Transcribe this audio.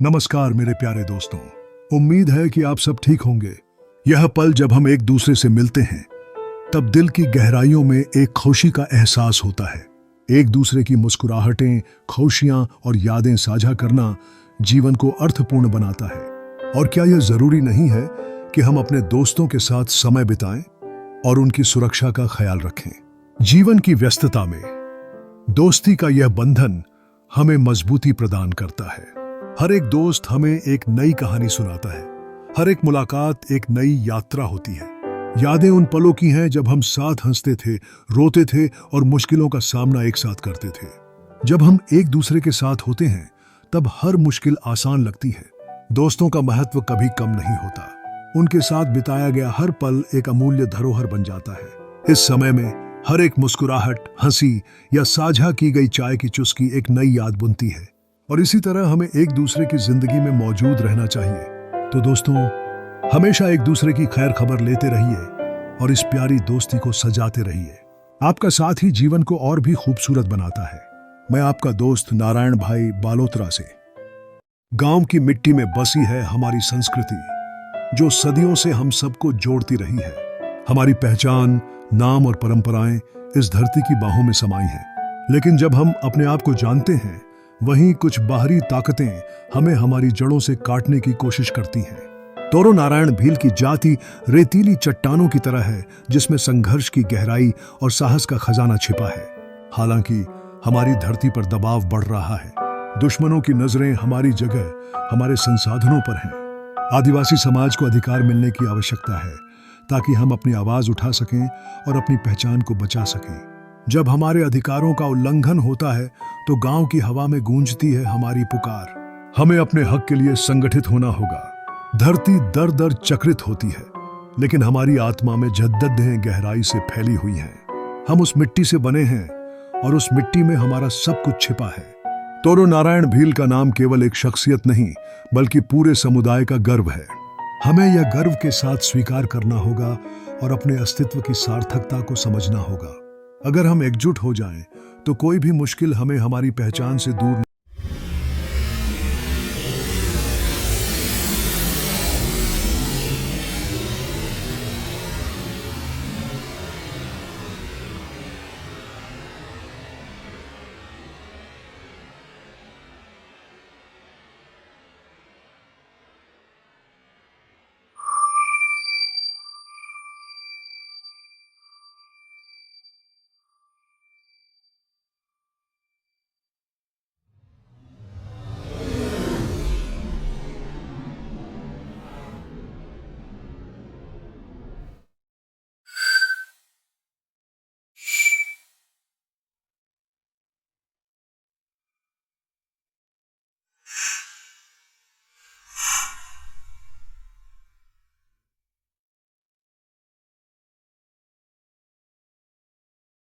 नमस्कार मेरे प्यारे दोस्तों। उम्मीद है कि आप सब ठीक होंगे। यह पल जब हम एक दूसरे से मिलते हैं तब दिल की गहराइयों में एक खुशी का एहसास होता है। एक दूसरे की मुस्कुराहटें, खुशियां और यादें साझा करना जीवन को अर्थपूर्ण बनाता है। और क्या यह जरूरी नहीं है कि हम अपने दोस्तों के साथ समय बिताएं और उनकी सुरक्षा का ख्याल रखें। जीवन की व्यस्तता में दोस्ती का यह बंधन हमें मजबूती प्रदान करता है। हर एक दोस्त हमें एक नई कहानी सुनाता है। हर एक मुलाकात एक नई यात्रा होती है। यादें उन पलों की हैं जब हम साथ हंसते थे, रोते थे और मुश्किलों का सामना एक साथ करते थे। जब हम एक दूसरे के साथ होते हैं तब हर मुश्किल आसान लगती है। दोस्तों का महत्व कभी कम नहीं होता। उनके साथ बिताया गया हर पल एक अमूल्य धरोहर बन जाता है। इस समय में हर एक मुस्कुराहट, हंसी या साझा की गई चाय की चुस्की एक नई याद बुनती है। और इसी तरह हमें एक दूसरे की जिंदगी में मौजूद रहना चाहिए। तो दोस्तों, हमेशा एक दूसरे की खैर खबर लेते रहिए और इस प्यारी दोस्ती को सजाते रहिए। आपका साथ ही जीवन को और भी खूबसूरत बनाता है। मैं आपका दोस्त नारायण भाई बालोतरा से। गांव की मिट्टी में बसी है हमारी संस्कृति, जो सदियों से हम सबको जोड़ती रही है। हमारी पहचान, नाम और परंपराएं इस धरती की बाहों में समाई हैं। लेकिन जब हम अपने आप को जानते हैं, वहीं कुछ बाहरी ताकतें हमें हमारी जड़ों से काटने की कोशिश करती हैं। तोरो नारायण भील की जाति रेतीली चट्टानों की तरह है, जिसमें संघर्ष की गहराई और साहस का खजाना छिपा है। हालांकि हमारी धरती पर दबाव बढ़ रहा है। दुश्मनों की नजरें हमारी जगह, हमारे संसाधनों पर हैं। आदिवासी समाज को अधिकार मिलने की आवश्यकता है, ताकि हम अपनी आवाज उठा सकें और अपनी पहचान को बचा सकें। जब हमारे अधिकारों का उल्लंघन होता है तो गांव की हवा में गूंजती है हमारी पुकार। हमें अपने हक के लिए संगठित होना होगा। धरती दर दर चक्रित होती है, लेकिन हमारी आत्मा में जद्दतें गहराई से फैली हुई हैं। हम उस मिट्टी से बने हैं और उस मिट्टी में हमारा सब कुछ छिपा है। तोरो नारायण भील का नाम केवल एक शख्सियत नहीं, बल्कि पूरे समुदाय का गर्व है। हमें यह गर्व के साथ स्वीकार करना होगा और अपने अस्तित्व की सार्थकता को समझना होगा। अगर हम एकजुट हो जाएं, तो कोई भी मुश्किल हमें हमारी पहचान से दूर